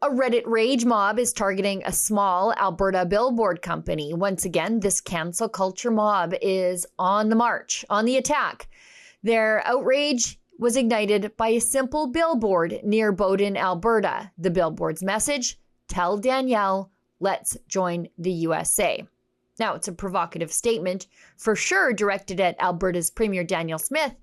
A Reddit rage mob is targeting a small Alberta billboard company. Once again, this cancel culture mob is on the march, on the attack. Their outrage was ignited by a simple billboard near Bowden, Alberta. The billboard's message, "Tell Danielle, let's join the USA." Now, it's a provocative statement, for sure directed at Alberta's Premier Danielle Smith,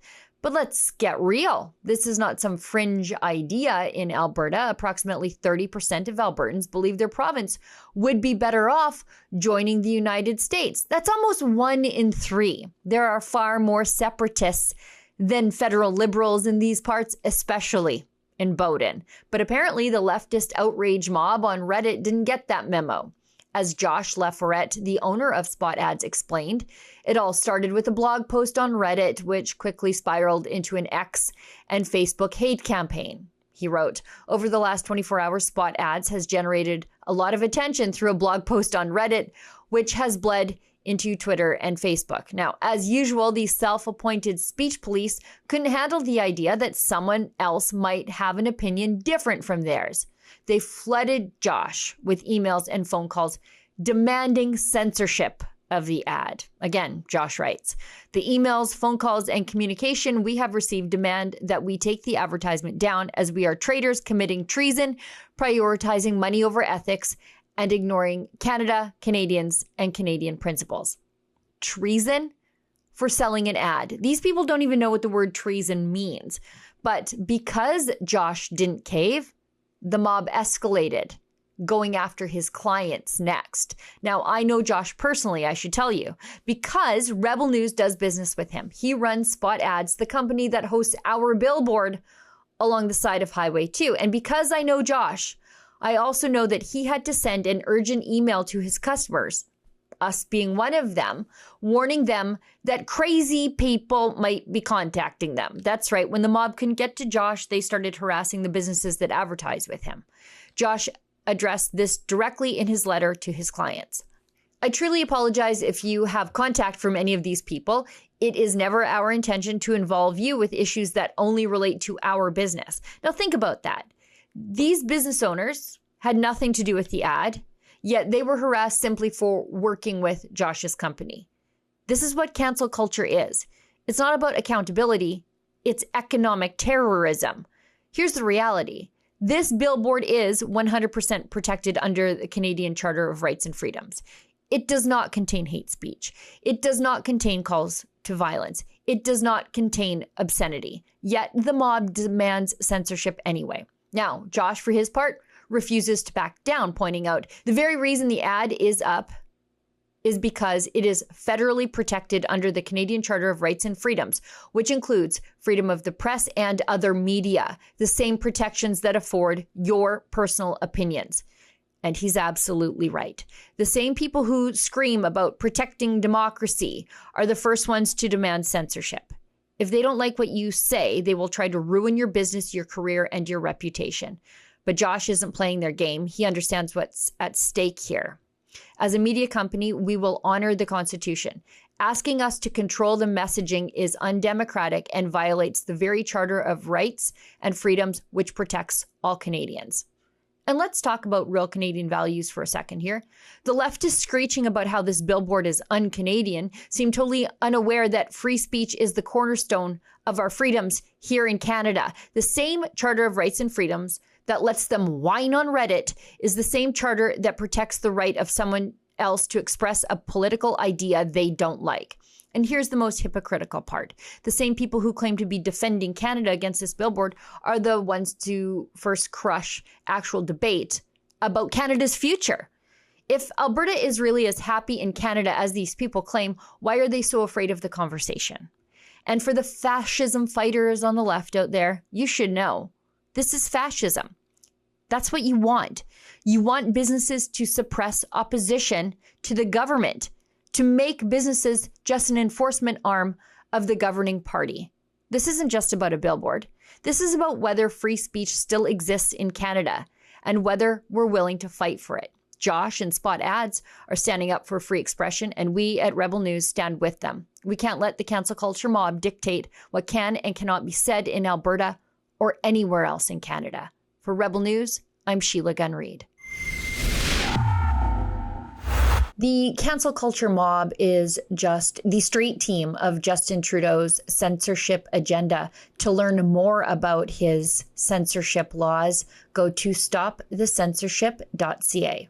but let's get real. This is not some fringe idea in Alberta. Approximately 30% of Albertans believe their province would be better off joining the United States. That's almost 1 in 3. There are far more separatists than federal liberals in these parts, especially in Bowden. But apparently the leftist outrage mob on Reddit didn't get that memo. As Josh Leforette, the owner of Spot Ads, explained, it all started with a blog post on Reddit, which quickly spiraled into an X and Facebook hate campaign. He wrote, "Over the last 24 hours, Spot Ads has generated a lot of attention through a blog post on Reddit, which has bled into Twitter and Facebook." Now, as usual, these self-appointed speech police couldn't handle the idea that someone else might have an opinion different from theirs. They flooded Josh with emails and phone calls demanding censorship of the ad. Again, Josh writes, "The emails, phone calls, and communication we have received demand that we take the advertisement down as we are traitors committing treason, prioritizing money over ethics, and ignoring Canada, Canadians, and Canadian principles." Treason for selling an ad. These people don't even know what the word treason means. But because Josh didn't cave, the mob escalated, going after his clients next. Now, I know Josh personally, I should tell you, because Rebel News does business with him. He runs Spot Ads, the company that hosts our billboard along the side of Highway 2. And because I know Josh, I also know that he had to send an urgent email to his customers, us being one of them, warning them that crazy people might be contacting them. That's right. When the mob couldn't get to Josh, they started harassing the businesses that advertise with him. Josh addressed this directly in his letter to his clients. "I truly apologize if you have contact from any of these people. It is never our intention to involve you with issues that only relate to our business." Now think about that. These business owners had nothing to do with the ad, yet they were harassed simply for working with Josh's company. This is what cancel culture is. It's not about accountability, it's economic terrorism. Here's the reality. This billboard is 100% protected under the Canadian Charter of Rights and Freedoms. It does not contain hate speech. It does not contain calls to violence. It does not contain obscenity. Yet the mob demands censorship anyway. Now, Josh, for his part, refuses to back down, pointing out the very reason the ad is up is because it is federally protected under the Canadian Charter of Rights and Freedoms, which includes freedom of the press and other media, the same protections that afford your personal opinions. And he's absolutely right. The same people who scream about protecting democracy are the first ones to demand censorship. If they don't like what you say, they will try to ruin your business, your career, and your reputation. But Josh isn't playing their game. He understands what's at stake here. As a media company, we will honor the Constitution. Asking us to control the messaging is undemocratic and violates the very Charter of Rights and Freedoms, which protects all Canadians. And let's talk about real Canadian values for a second here. The leftists screeching about how this billboard is un-Canadian seem totally unaware that free speech is the cornerstone of our freedoms here in Canada. The same Charter of Rights and Freedoms that lets them whine on Reddit is the same charter that protects the right of someone else to express a political idea they don't like. And here's the most hypocritical part. The same people who claim to be defending Canada against this billboard are the ones to first crush actual debate about Canada's future. If Alberta is really as happy in Canada as these people claim, why are they so afraid of the conversation? And for the fascism fighters on the left out there, you should know, this is fascism. That's what you want. You want businesses to suppress opposition to the government, to make businesses just an enforcement arm of the governing party. This isn't just about a billboard. This is about whether free speech still exists in Canada and whether we're willing to fight for it. Josh and Spot Ads are standing up for free expression, and we at Rebel News stand with them. We can't let the cancel culture mob dictate what can and cannot be said in Alberta or anywhere else in Canada. For Rebel News, I'm Sheila Gunn Reid. The cancel culture mob is just the straight team of Justin Trudeau's censorship agenda. To learn more about his censorship laws, go to stopthecensorship.ca.